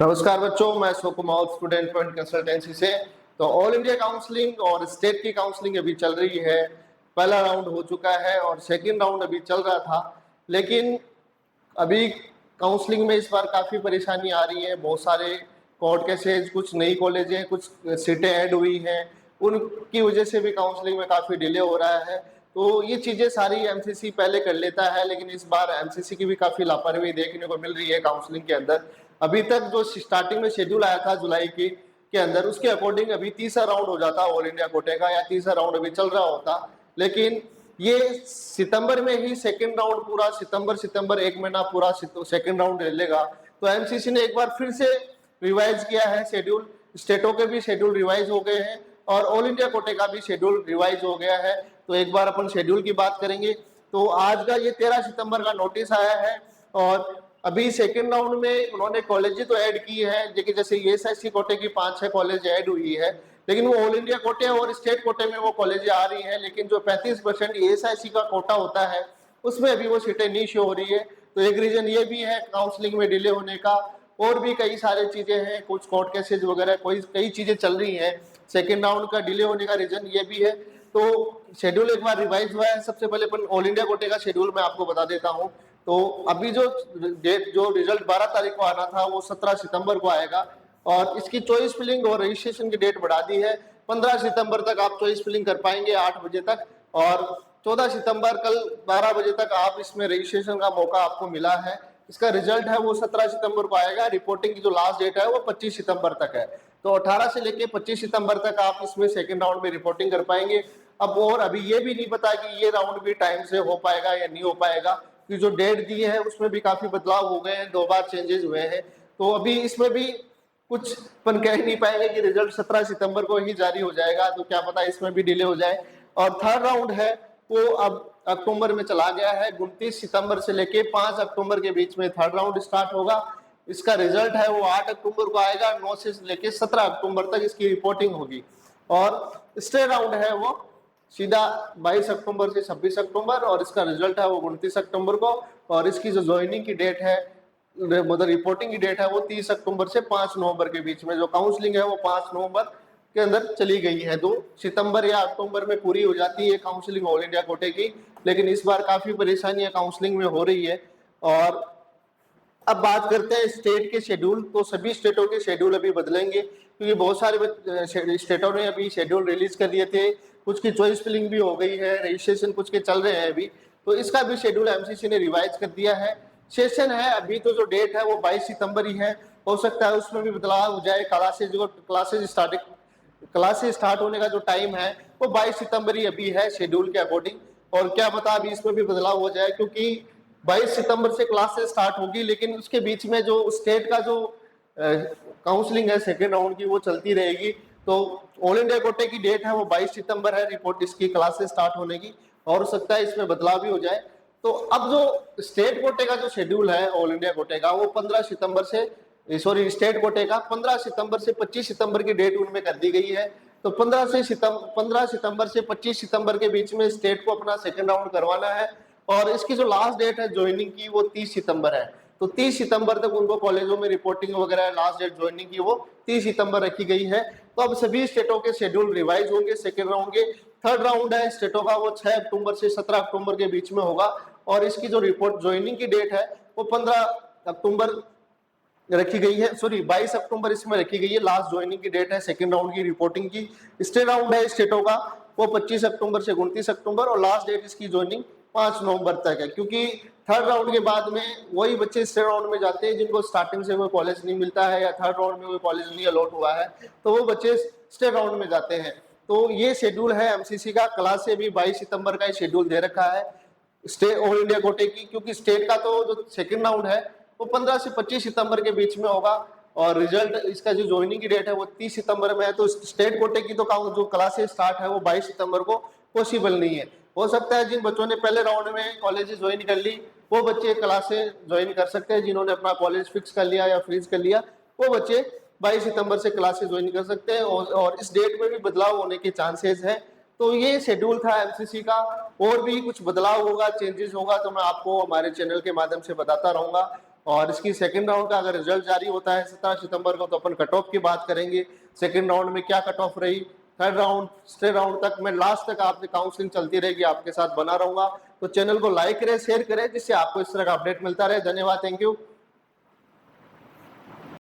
नमस्कार बच्चों, मैं Ashok Kumar student point consultancy से। तो ऑल इंडिया काउंसलिंग और स्टेट की काउंसलिंग अभी चल रही है। पहला राउंड हो चुका है और सेकंड राउंड अभी चल रहा था, लेकिन अभी काउंसलिंग में इस बार काफ़ी परेशानी आ रही है। बहुत सारे कोर्ट केसेज, कुछ नई कॉलेजें, कुछ सीटें ऐड हुई हैं, उनकी वजह से भी काउंसलिंग में काफ़ी डिले हो रहा है। तो ये चीज़ें सारी एमसीसी पहले कर लेता है, लेकिन इस बार एमसीसी की भी काफ़ी लापरवाही देखने को मिल रही है काउंसलिंग के अंदर। अभी तक जो स्टार्टिंग में शेड्यूल आया था जुलाई के अंदर, उसके अकॉर्डिंग अभी तीसरा राउंड हो जाता ऑल इंडिया कोटे का, या तीसरा राउंड अभी चल रहा होता। लेकिन ये सितंबर में ही सेकंड राउंड पूरा, सितंबर एक महीना पूरा सेकंड राउंड ले लेगा। तो एमसीसी ने एक बार फिर से रिवाइज किया है शेड्यूल। स्टेटों के भी शेड्यूल रिवाइज हो गए हैं और ऑल इंडिया कोटे का भी शेड्यूल रिवाइज हो गया है। तो एक बार अपन शेड्यूल की बात करेंगे। तो आज का ये 13 सितंबर का नोटिस आया है और अभी सेकेंड राउंड में उन्होंने कॉलेज तो ऐड की है, लेकिन जैसे ईएसआईसी कोटे की 5-6 कॉलेज ऐड हुई है, लेकिन वो ऑल इंडिया कोटे और स्टेट कोटे में वो कॉलेज आ रही है। लेकिन जो 35% ईएसआईसी का कोटा होता है उसमें अभी वो सीटें नहीं शो हो रही है। तो एक रीजन ये भी है काउंसलिंग में डिले होने का। और भी कई सारी चीजें हैं, कुछ कोर्ट केसेज वगैरह, कई चीजें चल रही हैं। सेकेंड राउंड का डिले होने का रीजन ये भी है। तो शेड्यूल एक बार रिवाइज हुआ है। सबसे पहले अपन ऑल इंडिया कोटे का शेड्यूल मैं आपको बता देता हूँ। तो अभी जो रिजल्ट 12 तारीख को आना था वो 17 सितंबर को आएगा और इसकी चॉइस फिलिंग और रजिस्ट्रेशन की डेट बढ़ा दी है। 15 सितंबर तक आप चॉइस फिलिंग कर पाएंगे 8 बजे तक, और 14 सितंबर कल 12 बजे तक आप इसमें रजिस्ट्रेशन का मौका आपको मिला है। इसका रिजल्ट है वो 17 सितंबर को आएगा। रिपोर्टिंग की जो लास्ट डेट है वो 25 सितंबर तक है। तो 18 से लेके 25 सितंबर तक आप इसमें सेकेंड राउंड में रिपोर्टिंग कर पाएंगे। अब और अभी ये भी नहीं पता कि ये राउंड भी टाइम से हो पाएगा या नहीं हो पाएगा, कि जो डेट दी है उसमें भी काफी बदलाव हो गए हैं, 2 बार चेंजेस हुए हैं। तो अभी इसमें भी कुछ अपन कह नहीं पाएंगे कि रिजल्ट 17 सितंबर को ही जारी हो जाएगा, तो क्या पता इसमें भी डिले हो जाए। और थर्ड राउंड है वो अब अक्टूबर में चला गया है। 29 सितंबर से लेके 5 अक्टूबर के बीच में थर्ड राउंड स्टार्ट होगा। इसका रिजल्ट है वो 8 अक्टूबर को आएगा। 9 से लेके 17 अक्टूबर तक इसकी रिपोर्टिंग होगी। और स्टे राउंड है वो सीधा 22 अक्टूबर से 26 अक्टूबर, और इसका रिजल्ट है वो 29 अक्टूबर को। और इसकी जो ज्वाइनिंग की डेट है, मतलब रिपोर्टिंग की डेट है, वो 30 अक्टूबर से 5 नवंबर के बीच में। जो काउंसलिंग है वो 5 नवंबर के अंदर चली गई है। 2 सितंबर या अक्टूबर में पूरी हो जाती है काउंसलिंग ऑल इंडिया कोटे की, लेकिन इस बार काफी परेशानियां काउंसलिंग में हो रही है। और अब बात करते हैं स्टेट के शेड्यूल। तो सभी स्टेटों के शेड्यूल अभी बदलेंगे, क्योंकि बहुत सारे स्टेटों ने अभी शेड्यूल रिलीज कर दिए थे। कुछ की चॉइस फिलिंग भी हो गई है, रजिस्ट्रेशन कुछ के चल रहे हैं अभी। तो इसका भी शेड्यूल एमसीसी ने रिवाइज कर दिया है। सेशन है अभी तो जो डेट है वो 22 सितंबर ही है। हो सकता है उसमें भी बदलाव हो जाए। क्लासेज स्टार्ट होने का जो टाइम है वो 22 सितंबर ही अभी है शेड्यूल के अकॉर्डिंग। और क्या पता अभी इसमें भी बदलाव हो जाए, क्योंकि 22 सितंबर से क्लासेस स्टार्ट होगी, लेकिन उसके बीच में जो स्टेट का जो काउंसलिंग है सेकेंड राउंड की वो चलती रहेगी। तो ऑल इंडिया कोटे की डेट है वो 22 सितंबर है रिपोर्ट इसकी क्लासेस स्टार्ट होने की, और हो सकता है इसमें बदलाव भी हो जाए। तो अब जो स्टेट कोटे का जो शेड्यूल है ऑल इंडिया कोटे का, वो 15 सितंबर से स्टेट कोटे का 15 सितंबर से 25 सितंबर की डेट उनमें कर दी गई है। तो 15 सितंबर से 25 सितंबर के बीच में स्टेट को अपना सेकेंड राउंड करवाना है। और इसकी जो लास्ट डेट है ज्वाइनिंग की वो 30 सितंबर है। तो 30 सितंबर तक उनको कॉलेजों में रिपोर्टिंग वगैरह, लास्ट डेट ज्वाइनिंग की वो 30 सितंबर रखी गई है। तो अब सभी स्टेटों के शेड्यूल रिवाइज होंगे सेकेंड राउंड के। थर्ड राउंड है स्टेटों का वो 6 अक्टूबर से 17 अक्टूबर के बीच में होगा। और इसकी जो रिपोर्ट ज्वाइनिंग की डेट है वो 15 अक्टूबर रखी गई है, 22 अक्टूबर इसमें रखी गई है। लास्ट ज्वाइनिंग की डेट है सेकेंड राउंड की रिपोर्टिंग की। स्टे राउंड है स्टेटों का वो 25 अक्टूबर से 29 अक्टूबर, और लास्ट डेट इसकी ज्वाइनिंग 5 नवंबर तक है। क्योंकि थर्ड राउंड के बाद में वही बच्चे स्टे राउंड में जाते हैं जिनको स्टार्टिंग से कोई कॉलेज नहीं मिलता है, या थर्ड राउंड में कोई कॉलेज नहीं अलॉट हुआ है, तो वो बच्चे स्टे राउंड में जाते हैं। तो ये शेड्यूल है एमसीसी का। क्लास से भी 22 सितंबर का शेड्यूल दे रखा है स्टेट ऑल इंडिया कोटे की, क्योंकि स्टेट का तो जो सेकेंड राउंड है वो 15 से 25 सितंबर के बीच में होगा। और रिजल्ट इसका जो ज्वाइनिंग की डेट है वो 30 सितंबर में है। तो स्टेट कोटे की तो जो क्लासेस स्टार्ट है वो 22 सितंबर को पॉसिबल नहीं है। हो सकता है जिन बच्चों ने पहले राउंड में कॉलेज ज्वाइन कर ली वो बच्चे क्लासेस ज्वाइन कर सकते हैं। जिन्होंने अपना कॉलेज फिक्स कर लिया या फ्रीज कर लिया वो बच्चे 22 सितंबर से क्लासेस ज्वाइन कर सकते हैं। और इस डेट में भी बदलाव होने के चांसेस है। तो ये शेड्यूल था एमसीसी का। और भी कुछ बदलाव होगा, चेंजेस होगा, तो मैं आपको हमारे चैनल के माध्यम से बताता रहूंगा। और इसकी सेकंड राउंड का अगर रिजल्ट जारी होता है 17 सितंबर को, तो अपन कट ऑफ की बात करेंगे, सेकंड राउंड में क्या कट ऑफ रही, थर्ड राउंड स्टेट राउंड तक मैं लास्ट तक आपकी काउंसलिंग चलती रहेगी, आपके साथ बना रहूंगा। तो चैनल को लाइक करें, शेयर करें, जिससे आपको इस तरह का अपडेट मिलता रहे। धन्यवाद, थैंक यू।